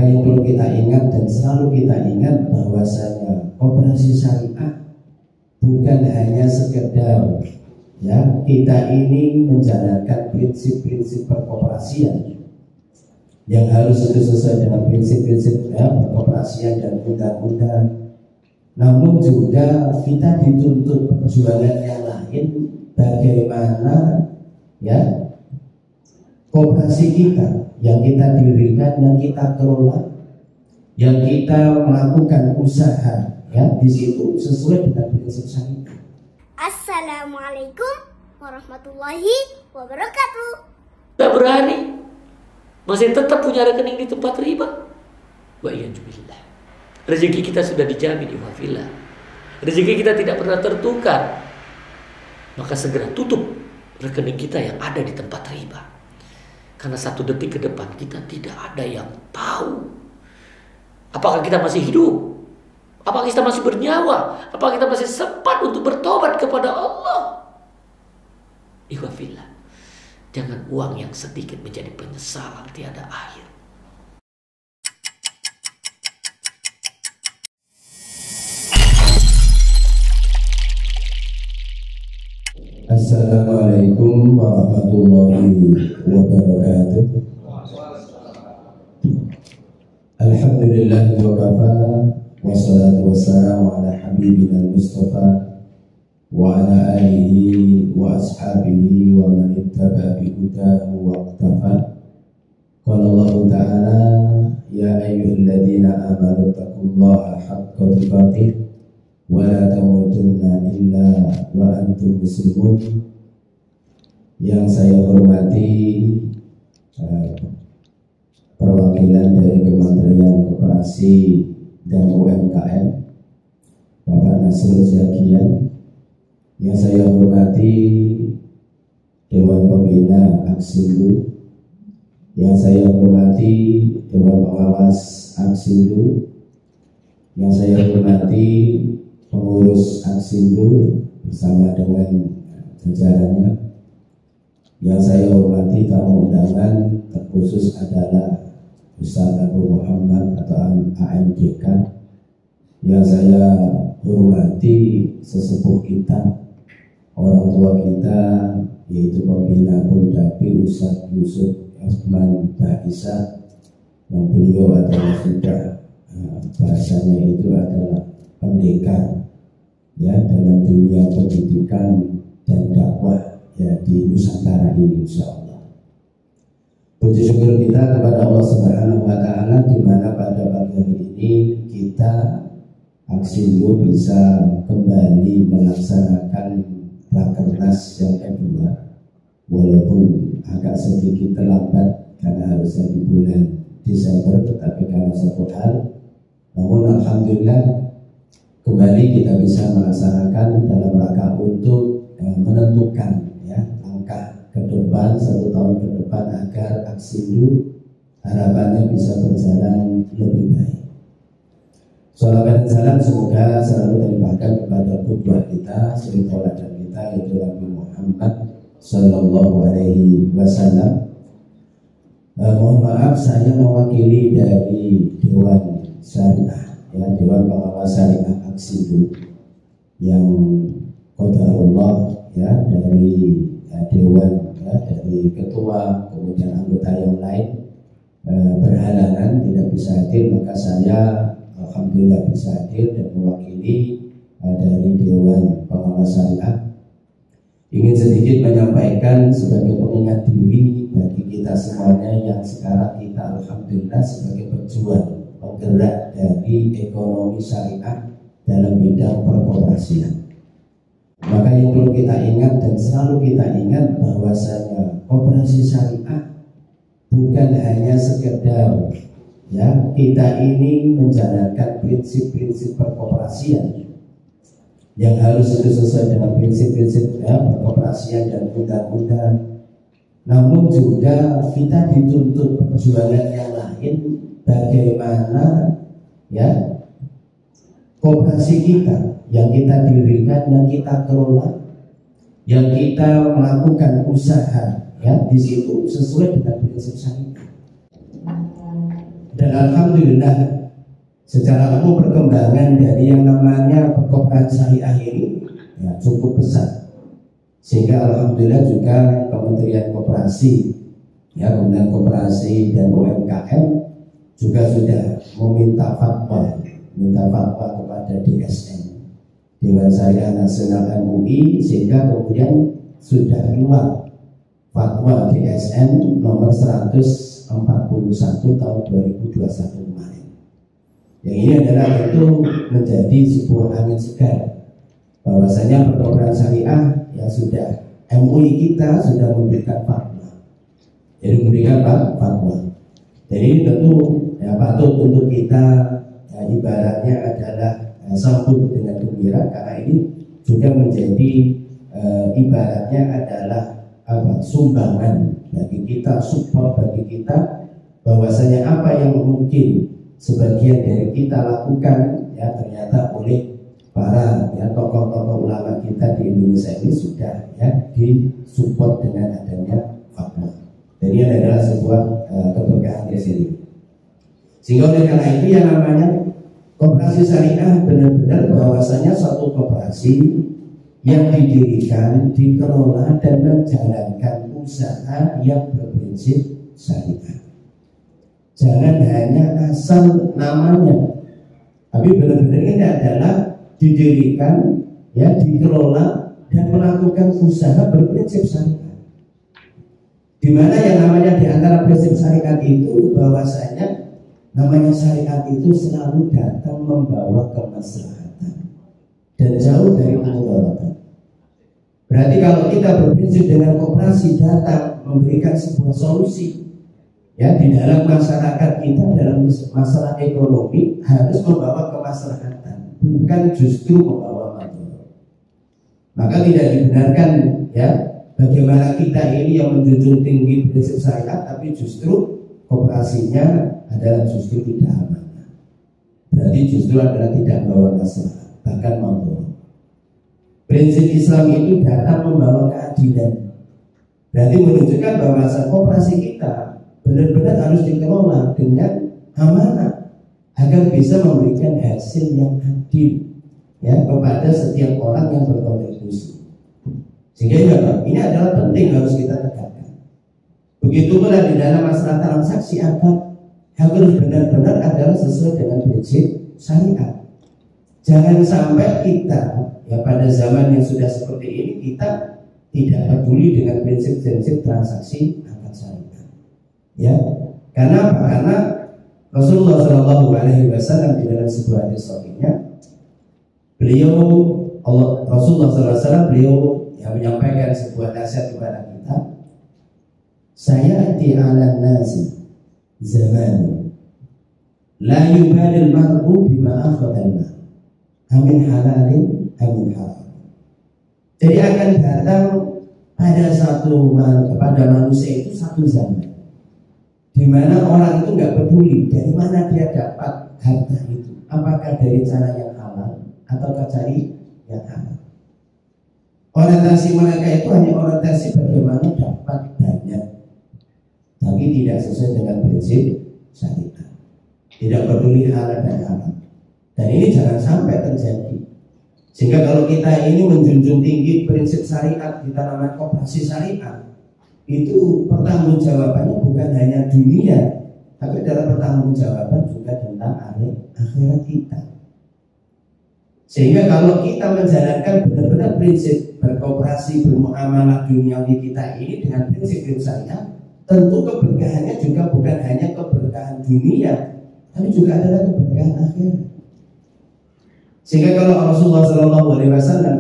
Maka yang perlu kita ingat dan selalu kita ingat bahwasanya koperasi syariah bukan hanya sekedar ya kita ini menjalankan prinsip-prinsip perkoperasian yang harus itu sesuai dengan prinsip-prinsip ya, perkoperasian dan undang-undang, namun juga kita dituntut perjuangan yang lain, bagaimana ya koperasi kita yang kita dirikan, yang kita kelola, yang kita melakukan usaha ya di situ sesuai dengan prinsip syariah. Assalamualaikum warahmatullahi wabarakatuh. Tidak berani, masih tetap punya rekening di tempat riba. Wa iyyazubillah. Rezeki kita sudah dijamin, ikhwafillah. Rezeki kita tidak pernah tertukar. Maka segera tutup rekening kita yang ada di tempat riba. Karena 1 detik ke depan kita tidak ada yang tahu apakah kita masih hidup, apakah kita masih bernyawa, apakah kita masih sempat untuk bertobat kepada Allah. Ikhwafillah, jangan uang yang sedikit menjadi penyesalan tiada akhir. Assalamualaikum warahmatullahi wabarakatuh. Alhamdulillah wa kafa, wassalatu wassalamu ala habibina al-mustafa wa ala alihi wa ashabihi wa man ittaba bi hudahu wa iqtafa. Qala Allah ta'ala ya ayyuhalladzina amanu taqullaha haqqa tuqatih wa la tamutunna illa wa antum muslimun. Yang saya hormati perwakilan dari Kementerian Koperasi dan UMKM Bapak Nasrul Zakian, yang saya hormati Dewan Pembina Aksindo, yang saya hormati Dewan Pengawas Aksindo, yang saya hormati pengurus Aksindo bersama dengan jajarannya, yang saya hormati tamu undangan terkhusus adalah Ustaz Abu Muhammad atau AMJK, yang saya hormati sesepuh kita, orang tua kita, yaitu pembina Poldapi Ustaz Yusuf Osman Baisa, yang beliau adalah sudah bahasanya itu adalah pendekar ya dalam dunia pendidikan dan dakwah ya di Nusantara ini, insyaallah. Puji syukur kita kepada Allah Subhanahu wa taala di mana pada pagi hari ini kita Aksindo bisa kembali melaksanakan Rakernas yang kedua, walaupun agak sedikit terlambat karena harusnya di bulan Desember, tetapi karena satu hal, namun alhamdulillah kembali kita bisa melaksanakan dalam rangka untuk menentukan ya langkah ke depan 1 tahun ke depan agar Aksindo harapannya bisa berjalan lebih baik. Shalawat dan salam semoga selalu terlimpahkan kepada qudwah kita, suri tauladan kita, yaitu Nabi Muhammad Sallallahu Alaihi Wasallam. Mohon maaf, saya mewakili dari Dewan Syariah, ya, Dewan Pengawas Syariah Aksindo, yang qadarullah ya dari Dewan ya, dari ketua kemudian anggota yang lain berhalangan tidak bisa hadir, maka saya alhamdulillah bisa hadir dan mewakili dari Dewan Pengawas Syariah. Ingin sedikit menyampaikan sebagai pengingat diri bagi kita semuanya yang sekarang kita alhamdulillah sebagai pejuang penggerak dari ekonomi syariah dalam bidang perkoperasian. Maka yang perlu kita ingat dan selalu kita ingat bahwasanya koperasi syariah bukan hanya sekedar ya kita ini menjalankan prinsip-prinsip perkoperasian yang harus itu sesuai dengan prinsip-prinsip ya, perkoperasian dan undang-undang, namun juga kita dituntut perjuangan yang lain, bagaimana ya koperasi kita yang kita dirikan, yang kita kelola, yang kita melakukan usaha ya di situ sesuai dengan prinsip syariah. Dan alhamdulillah secara umum perkembangan dari yang namanya perkoperasian syariah ini ya, cukup besar, sehingga alhamdulillah juga Kementerian Koperasi, ya Kementerian Koperasi dan UMKM juga sudah minta fatwa kepada DSN, Dewan Syariah Nasional MUI, sehingga kemudian sudah keluar fatwa DSN nomor 141 tahun 2021 kemarin. Yang ini adalah tentu menjadi sebuah angin segar bahwasanya perkoperasian syariah ya sudah, MUI kita sudah memberikan fatwa. Jadi memberikan fatwa. Jadi ini tentu ya, patut untuk kita ya, ibaratnya adalah sambut dengan gembira, karena ini juga menjadi ibaratnya adalah sumbangan bagi kita, support bagi kita, bahwasanya apa yang mungkin sebagian dari kita lakukan ya ternyata oleh para ya tokoh-tokoh ulama kita di Indonesia ini sudah ya disupport dengan adanya fatwa. Jadi ini adalah sebuah keberkahan tersendiri. Sehingga oleh karena itu yang namanya koperasi syariah benar-benar bahwasanya suatu koperasi yang didirikan, dikelola dan menjalankan usaha yang berprinsip syariah. Jangan hanya asal namanya, tapi benar-benar ini adalah didirikan, ya dikelola dan melakukan usaha berprinsip syariah. Di mana yang namanya di antara prinsip syariat itu bahwasanya namanya syariat itu selalu datang membawa kemaslahatan dan jauh dari kemudaratan. Berarti kalau kita berprinsip dengan koperasi datang memberikan sebuah solusi ya di dalam masyarakat kita, dalam masalah ekonomi harus membawa kemaslahatan, bukan justru membawa madarat. Maka tidak dibenarkan ya bagaimana kita ini yang menjunjung tinggi prinsip syariat tapi justru koperasinya adalah justru tidak amanah. Berarti justru adalah tidak membawa masalah, bahkan madarat. Prinsip Islam itu datang membawa keadilan. Berarti menunjukkan bahwa koperasi kita benar-benar harus dikelola dengan amanah agar bisa memberikan hasil yang adil ya kepada setiap orang yang berkontribusi. Sehingga ini adalah penting harus kita tegakkan. Begitu pula di dalam masalah transaksi akad harus benar-benar adalah sesuai dengan prinsip syariat. Jangan sampai kita ya pada zaman yang sudah seperti ini kita tidak peduli dengan prinsip-prinsip transaksi akad syariah. Ya, karena apa? Karena Rasulullah SAW di dalam sebuah hadis sahihnya, Rasulullah SAW yang menyampaikan sebuah nasihat kepada kita, sayati 'alan nasi zaman la yubali al-mar'u bima akhadha al-mal amin halalin amin haram. Jadi akan datang kepada manusia itu satu zaman di mana orang itu nggak peduli dari mana dia dapat harta itu, apakah dari cara yang halal ataukah cari yang haram. Orientasi mereka itu hanya orientasi bagaimana dapat banyak, tapi tidak sesuai dengan prinsip syariat. Tidak peduli halal dan haram. Dan ini jangan sampai terjadi. Sehingga kalau kita ini menjunjung tinggi prinsip syariat, kita namanya koperasi syariat, itu pertanggungjawabannya bukan hanya dunia, tapi adalah pertanggungjawaban juga tentang akhirat kita. Sehingga kalau kita menjalankan benar-benar prinsip berkooperasi bermuamalah duniawi kita ini dengan prinsip syariat, tentu keberkahannya juga bukan hanya keberkahan dunia, tapi juga adalah keberkahan akhirat. Sehingga kalau Rasulullah SAW,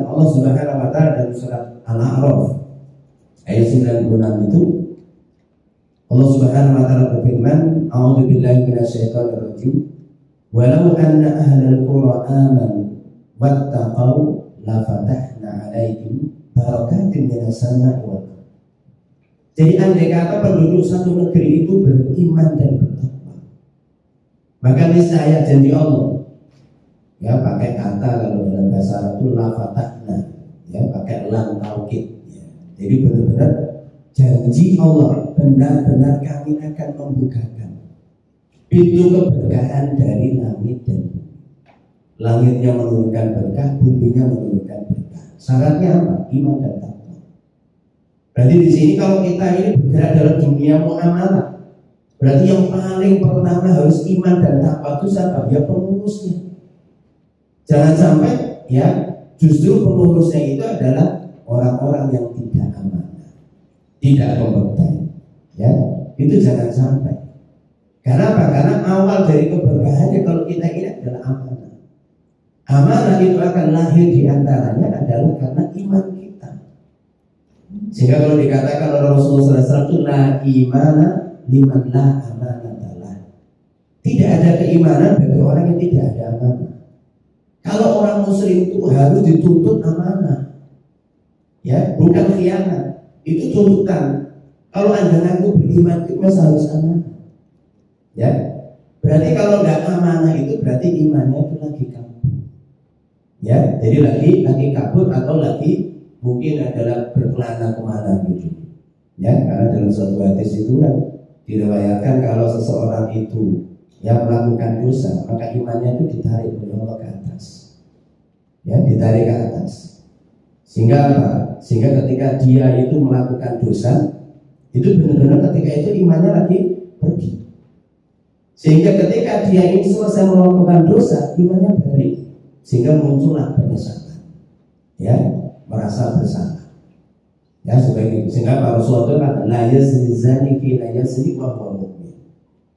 Allah Subhanahu Wa Taala dalam surat Al-A'raf ayat 96 itu, Allah Subhanahu Wa Taala berfirman, A'udzubillahi minasyaitonirrajim, walau anna ahlal qura amanu wattaqau la fatahna 'alaihim barakatin minas sama'i wal ardh. Jadi andai kata penduduk satu negeri itu beriman dan bertakwa, maka niscaya janji Allah, ya pakai kata kalau dalam bahasa Arab itu la fatahna, ya pakai lam taukid, ya. Jadi benar-benar janji Allah, benar-benar kami akan membukakan pintu keberkahan dari langit dan bumi. Langitnya menurunkan berkah, buminya menurunkan berkah. Syaratnya apa? Iman dan takwa. Berarti di sini kalau kita ini bergerak dalam dunia muamalah, berarti yang paling pertama harus iman dan takwa itu siapa? Ya pengurusnya. Jangan sampai ya justru pengurusnya itu adalah orang-orang yang tidak amanah, tidak kompeten. Ya, itu jangan sampai. Karena apa? Karena awal dari keberkahannya kalau kita ini adalah amanah. Amanah itu akan lahir diantaranya adalah karena iman kita. Sehingga kalau dikatakan oleh Rasulullah SAW itu la imana liman la amanah. Tidak ada keimanan bagi orang yang tidak ada amanah. Kalau orang muslim itu harus dituntut amanah, ya, bukan khianat. Itu tuntutan. Kalau Anda ngaku beriman itu harus amanah, ya. Berarti kalau nggak amanah itu berarti imannya itu lagi kabur, ya. Jadi lagi kabur atau lagi mungkin adalah berkelana kemana gitu, ya. Karena dalam suatu hadis itu kan diriwayatkan kalau seseorang itu yang melakukan dosa maka imannya itu ditarik oleh Allah ke atas, ya, ditarik ke atas. Sehingga apa? Sehingga ketika dia itu melakukan dosa itu benar-benar ketika itu imannya lagi pergi. Sehingga ketika dia ini selesai melakukan dosa, imannya balik. Sehingga muncullah penyesalan, ya, merasa bersalah, ya, sebagai itu. Sehingga para Rasulullah kata, la yazni zani fi la yazni wa huwa mu'min.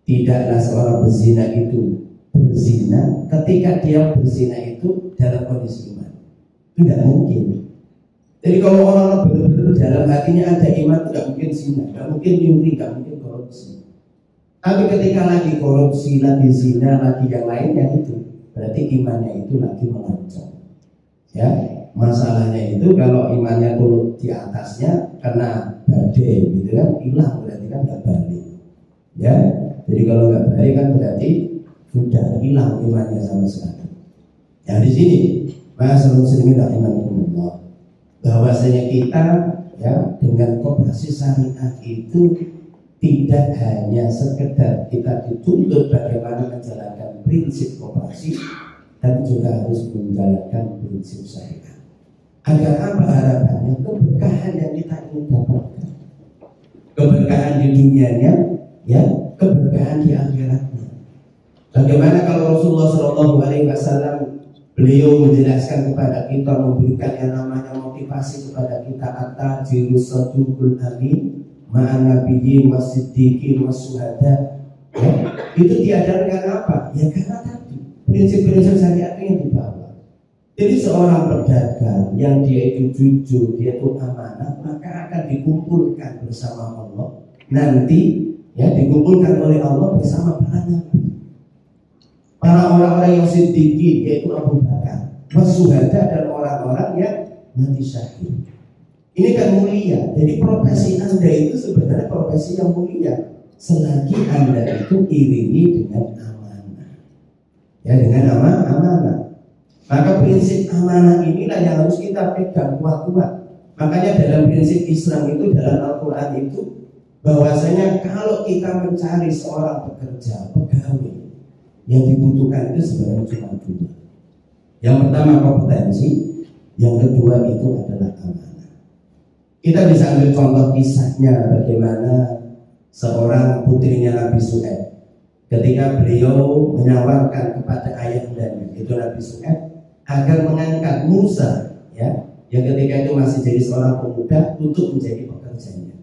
Tidaklah seorang berzina itu berzina ketika dia berzina itu dalam kondisi iman. Itu tidak mungkin. Jadi kalau orang benar-benar dalam hatinya ada iman, tidak mungkin zina, tidak mungkin nyuri, tidak mungkin korupsi. Tapi ketika lagi korupsi, lagi zina, lagi yang lainnya itu, berarti imannya itu lagi melancong. Ya, masalahnya itu kalau imannya turun di atasnya kena badai, gitu kan, hilang berarti kan nggak balik. Ya, jadi kalau nggak balik kan berarti sudah hilang imannya sama sekali. Ya di sini, masyaallah muslimin rahimakumullah, bahwasanya kita ya dengan koperasi syariah itu tidak hanya sekedar kita dituntut bagaimana menjalankan prinsip koperasi, tapi juga harus menjalankan prinsip syariah. Agar apa harapannya? Keberkahan yang kita ingin dapatkan, keberkahan di dunianya, ya, keberkahan di akhiratnya. Bagaimana kalau Rasulullah SAW beliau menjelaskan kepada kita, memberikan yang namanya motivasi kepada kita, at-tajirus sadukul amin ma'an nabiyyin wasiddiqin wasyuhada. Ya, itu diajarkan apa? Ya karena tadi prinsip-prinsip syariat yang dibawa. Jadi seorang pedagang yang dia itu jujur, dia itu amanah, maka akan dikumpulkan bersama Allah. Nanti ya dikumpulkan oleh Allah bersama para nabi, para orang-orang yang siddiqin, yaitu Abu Bakar, wasyuhada, dan orang-orang yang mati syahid. Ini kan mulia. Jadi profesi Anda itu sebenarnya profesi yang mulia selagi Anda itu iringi dengan amanah. Ya, dengan amanah. Maka prinsip amanah inilah yang harus kita pegang kuat-kuat. Makanya dalam prinsip Islam itu, dalam Al-Quran itu, bahwasanya kalau kita mencari seorang pekerja, pegawai, yang dibutuhkan itu sebenarnya cuma dua. Yang pertama kompetensi, yang kedua itu adalah amanah. Kita bisa ambil contoh kisahnya bagaimana seorang putrinya Nabi Syuaib ketika beliau menawarkan kepada ayahnya itu Nabi Syuaib agar mengangkat Musa, ya, yang ketika itu masih jadi seorang pemuda, untuk menjadi pekerjanya.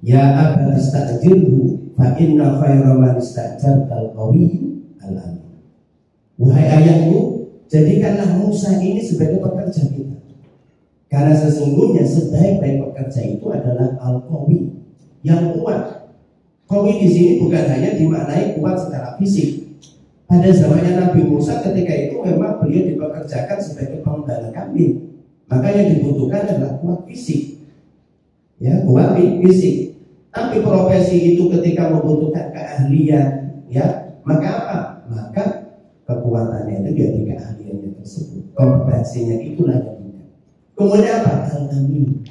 Ya abad istajirhu fa inna khairan man istajartal qawiyyu al-amin. Wahai ayahku, jadikanlah Musa ini sebagai pekerja kita. Karena sesungguhnya sebaik-baik pekerja itu adalah al-qawi, yang kuat. Qawi di sini bukan hanya dimaknai kuat secara fisik. Pada zamannya Nabi Musa ketika itu memang beliau dipekerjakan sebagai pengembala kambing. Maka yang dibutuhkan adalah kuat fisik. Ya, kuat fisik. Tapi profesi itu ketika membutuhkan keahlian, ya, maka apa? Maka kekuatannya itu jadi keahliannya tersebut. Kompetensinya itulah yang tidak. Kemudian apa? Al-amin,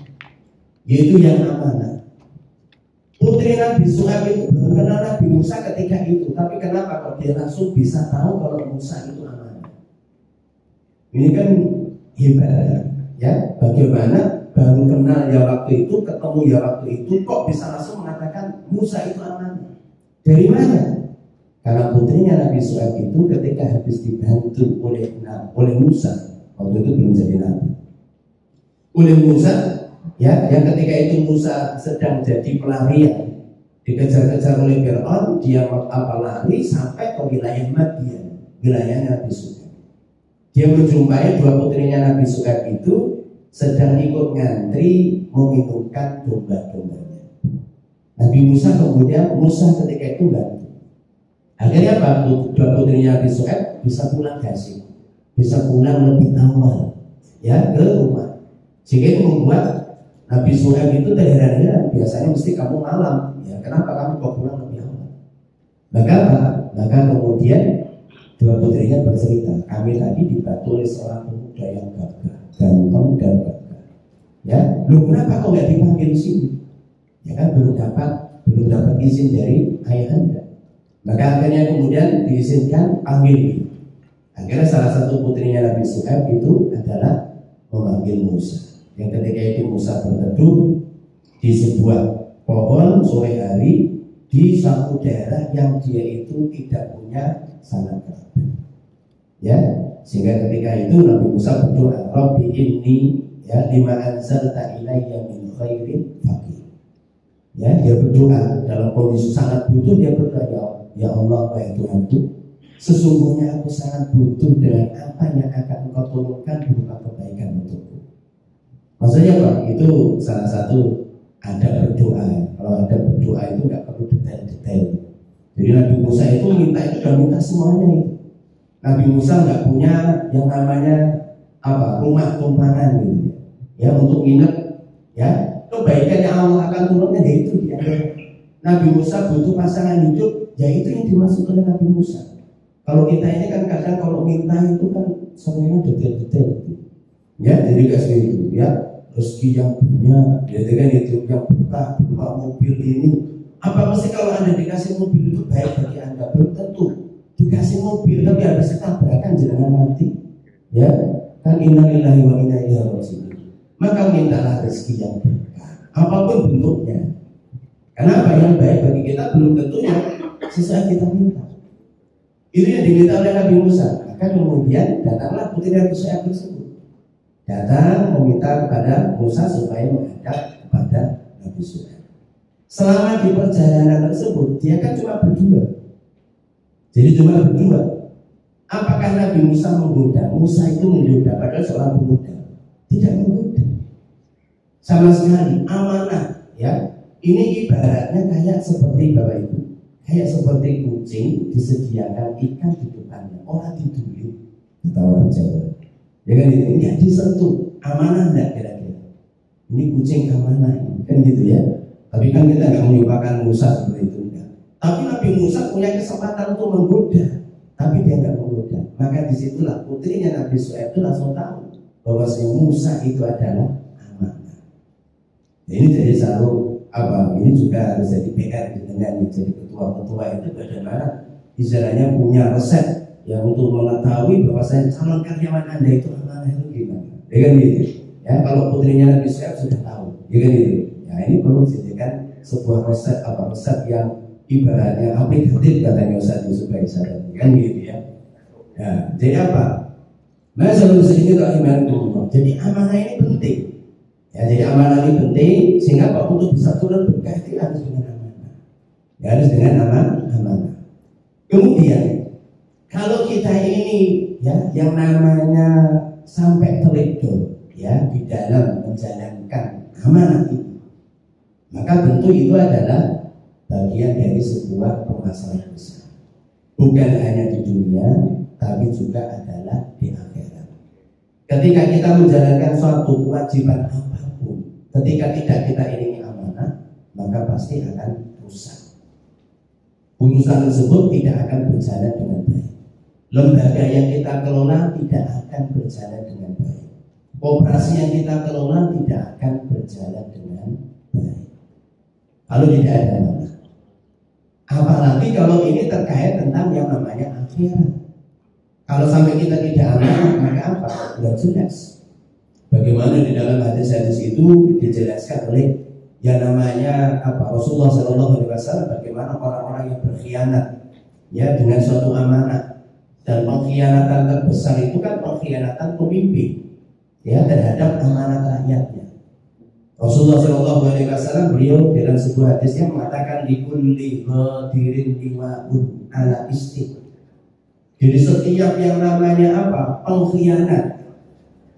yaitu yang amanah. Putri Nabi Syuaib itu belum kenal Nabi Musa ketika itu, tapi kenapa kok dia langsung bisa tahu kalau Musa itu amanah? Ini kan hebat ya. Bagaimana baru kenal ya waktu itu, ketemu ya waktu itu, kok bisa langsung mengatakan Musa itu amanah? Dari mana? Karena putrinya Nabi Syuaib itu ketika habis dibantu oleh Musa, waktu itu belum jadi nabi, oleh Musa ya, yang ketika itu Musa sedang jadi pelarian, dikejar-kejar oleh Fir'aun, dia lari sampai ke wilayah Madian, wilayah Nabi Syuaib. Dia menjumpai dua putrinya Nabi Syuaib itu sedang ikut ngantri meminumkan domba-dombanya. Nabi Musa kemudian ketika itu bantu. Akhirnya apa? Dua putrinya Nabi Syuaib bisa pulang kasih, bisa pulang lebih awal ya ke rumah. Sehingga itu membuat Nabi Syuaib itu terheran-heran. Biasanya mesti kamu malam, ya kenapa kamu kok pulang lebih awal? Maka apa? Maka kemudian dua putrinya bercerita, kami tadi dibantu oleh seorang pemuda yang gagah, ganteng dan gagah. Ya, lu kenapa kok nggak dipanggil sini? Ya kan belum dapat izin dari ayahanda. Maka akhirnya kemudian diizinkan panggil. Akhirnya salah satu putrinya Nabi Syuaib itu adalah memanggil Musa. Yang ketika itu Musa berteduh di sebuah pohon sore hari di satu daerah yang dia itu tidak punya sanak kerabat. Ya, sehingga ketika itu Nabi Musa berdoa, Rabbi inni ya lima anzalta ilayya min khairin faqir. Ya, dia berdoa dalam kondisi sangat butuh, dia berdoa, ya Allah, wahai Tuhanku, sesungguhnya aku sangat butuh dengan apa yang akan Engkau turunkan berupa kebaikan untukku. Maksudnya Pak, itu salah satu ada berdoa. Kalau ada berdoa itu nggak perlu detail-detail. Jadi Nabi Musa itu sudah minta semuanya itu. Nabi Musa nggak punya yang namanya rumah tumpangan gitu ya untuk nginep ya. Kebaikan yang Allah akan turunkan yaitu dia. Nabi Musa butuh pasangan hidup, yaitu yang dimaksud oleh Nabi Musa. Kalau kita ini kan kadang kalau minta itu kan semuanya detail-detail gitu. Ya, jadi kasih itu ya, rezeki yang banyak, jadi kan itu yang berkah berupa mobil ini. Apa mesti kalau Anda dikasih mobil itu baik bagi Anda? Belum tentu. Dikasih mobil tapi habis tabrakan jangan mati. Ya, kan innalillahi wa inna ilaihi raji'un. Maka mintalah rezeki yang berkah, apapun bentuknya. Kenapa? Yang baik bagi kita belum tentu yang sesuai kita minta. Itu yang diminta oleh Nabi Musa. Maka kemudian datanglah putri Nabi Syuaib tersebut, datang meminta kepada Musa supaya menghadap kepada Nabi Syuaib. Selama di perjalanan tersebut dia kan cuma berdua. Jadi cuma berdua. Apakah Nabi Musa menggoda? Musa itu menggoda padahal seorang pemuda. Tidak menggoda sama sekali, amanah ya. Ini ibaratnya kayak seperti Bapak Ibu, kayak seperti kucing disediakan ikan di depannya, orang didulit, kata orang Jawa. Ya kan itu, ya disentuh, amanah enggak kira-kira? Ini kucing amanah, kan gitu ya. Tapi kan kita nggak menyukakan Musa seperti itu enggak. Tapi Nabi Musa punya kesempatan untuk menggoda, tapi dia nggak menggoda. Maka disitulah putrinya Nabi Syuaib itu langsung tahu bahwa si Musa itu adalah amanah. Ini jadi selalu ini juga harus jadi PR dengan menjadi ketua-ketua itu bagaimana istilahnya punya resep yang untuk mengetahui bahwa saya calon karyawan Anda itu amanah itu gimana. Ya kan gitu. Ya kalau putrinya Nabi Syuaib sudah tahu, ya kan gitu. Ya ini perlu dijadikan sebuah resep yang ibaratnya aplikatif katanya Ustaz supaya sadar, kan gitu ya. Ya, jadi apa? Nah selalu ini jadi amanah ini penting. Ya, jadi amanah ini penting sehingga Pak untuk bisa turun berkah itu harus dengan amanah. Ya, harus dengan amanah. Kemudian kalau kita ini ya yang namanya sampai teledor ya di dalam menjalankan amanah ini, maka tentu itu adalah bagian dari sebuah permasalahan besar. Bukan hanya di dunia, tapi juga adalah di akhirat. Ketika kita menjalankan suatu kewajiban apapun, ketika tidak kita iringi amanah, maka pasti akan rusak. Urusan tersebut tidak akan berjalan dengan baik. Lembaga yang kita kelola tidak akan berjalan dengan baik. Operasi yang kita kelola tidak akan berjalan dengan baik. kalau tidak ada amanah. Apalagi kalau ini terkait tentang yang namanya akhirat. Kalau sampai kita tidak amanah, maka apa? Sudah jelas. Bagaimana di dalam hadis-hadis itu dijelaskan oleh yang namanya apa? Rasulullah SAW, bagaimana orang-orang yang berkhianat ya dengan suatu amanah. Dan pengkhianatan terbesar itu kan pengkhianatan pemimpin ya terhadap amanat rakyatnya. Rasulullah SAW beliau dalam sebuah hadisnya mengatakan likulli ghadirin liwa'un ala istiq. Jadi setiap yang namanya apa? Pengkhianat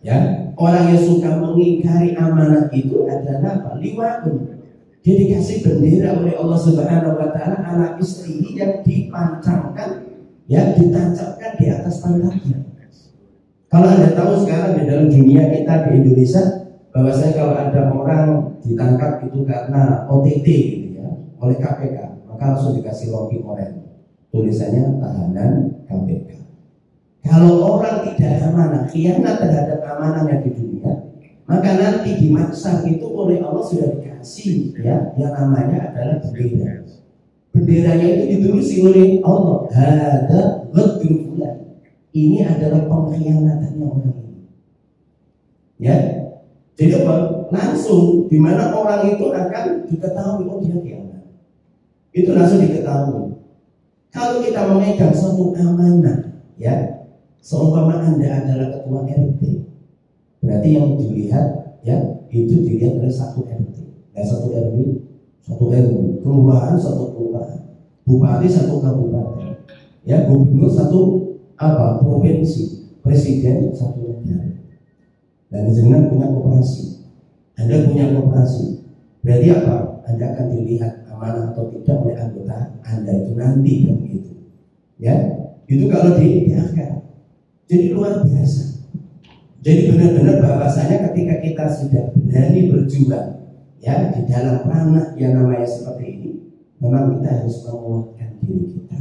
ya, orang yang suka mengingkari amanat itu adalah apa? Liwa'un. Dia dikasih bendera oleh Allah Subhanahu wa taala ala istihi yang dipancangkan ya, ditancapkan di atas pantatnya. Kalau Anda tahu sekarang di dalam dunia kita di Indonesia, bahwasanya kalau ada orang ditangkap itu karena OTT gitu ya, oleh KPK, maka langsung dikasih rompi oranye, tulisannya tahanan KPK. Kalau orang tidak amanah, khianat terhadap amanahnya di dunia, maka nanti di mahsyar itu oleh Allah sudah dikasih ya, yang namanya adalah bendera. Benderanya itu ditulis oleh Allah, hada ghadru fulan. Ini adalah pengkhianatannya orang ini. Ya. Jadi apa? Langsung di mana orang itu akan diketahui, oh dia khianat. Itu langsung diketahui. Kalau kita memegang suatu amanah, ya, seumpama Anda adalah ketua RT, berarti yang dilihat, ya, itu dilihat oleh satu RT, dan satu RW, satu RW, kelurahan satu kelurahan, bupati satu kabupaten, ya, gubernur satu apa provinsi, presiden satu negara. Dan jangan punya koperasi, Anda punya koperasi, berarti apa? Anda akan dilihat amanah atau tidak oleh anggota Anda itu nanti begitu, ya. Itu kalau di akhirat. Jadi luar biasa. Jadi benar-benar bahwasanya ketika kita sudah berani berjuang, ya, di dalam ranah yang namanya seperti ini, memang kita harus menguatkan diri kita.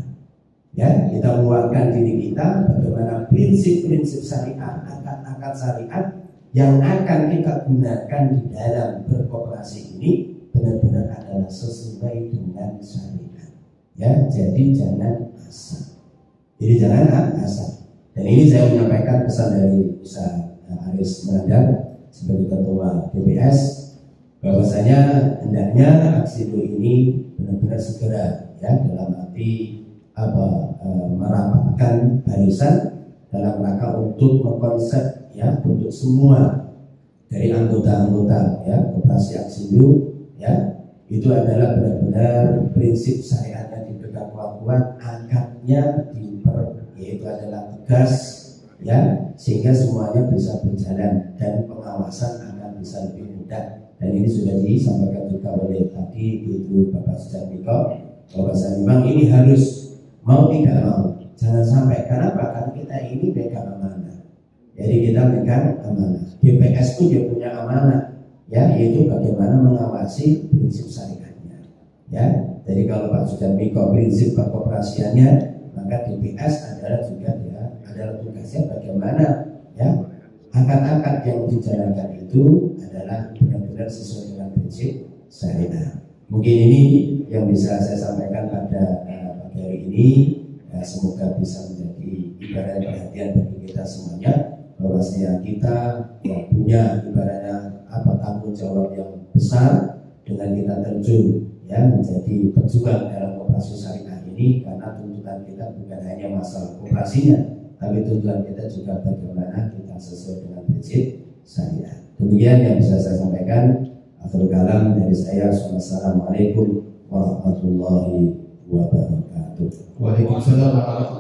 Ya, kita menguatkan diri kita bagaimana prinsip-prinsip syariat, akad-akad syariat yang akan kita gunakan di dalam berkooperasi ini benar-benar adalah sesuai dengan syariat. Ya, jadi jangan asal. Jadi jangan asal. Dan ini saya menyampaikan pesan dari Ustaz Aris Menandang sebagai ketua DPS, bahwasanya hendaknya aksi ini benar-benar segera, ya, dalam arti merapatkan barisan dalam rangka untuk mengkonsep, ya, untuk semua dari anggota-anggota, ya, koperasi Aksindo, ya, itu adalah benar-benar prinsip syariatnya dipegang kuat-kuat, akadnya yaitu adalah tegas, ya, sehingga semuanya bisa berjalan dan pengawasan akan bisa lebih mudah. Dan ini sudah disampaikan juga oleh tadi itu Bapak Sujatmiko, bahwasanya memang ini harus mau tidak mau, jangan sampai. Kenapa? Karena kita ini pegang amanah. Jadi kita pegang amanah. DPS pun dia punya amanah, ya, yaitu bagaimana mengawasi prinsip syariatnya. Ya, jadi kalau Pak Sujatmiko prinsip perkooperasiannya, maka DPS adalah juga, ya, adalah tugasnya bagaimana, ya, akad-akad yang dijalankan itu adalah benar-benar sesuai dengan prinsip syariat. Mungkin ini yang bisa saya sampaikan pada pagi hari ini. Semoga bisa menjadi ibarat perhatian bagi kita semuanya, bahwasanya kita yang punya ibaratnya tanggung jawab yang besar dengan kita terjun, ya, menjadi pejuang dalam operasi syariah ini, karena tuntutan kita bukan hanya masalah operasinya, tapi tuntutan kita juga bagaimana kita sesuai dengan prinsip syariah. Demikian yang bisa saya sampaikan. Akhirul kalam dari saya. Wassalamualaikum warahmatullahi wabarakatuh. Waalaikumsalam warahmatullahi wabarakatuh.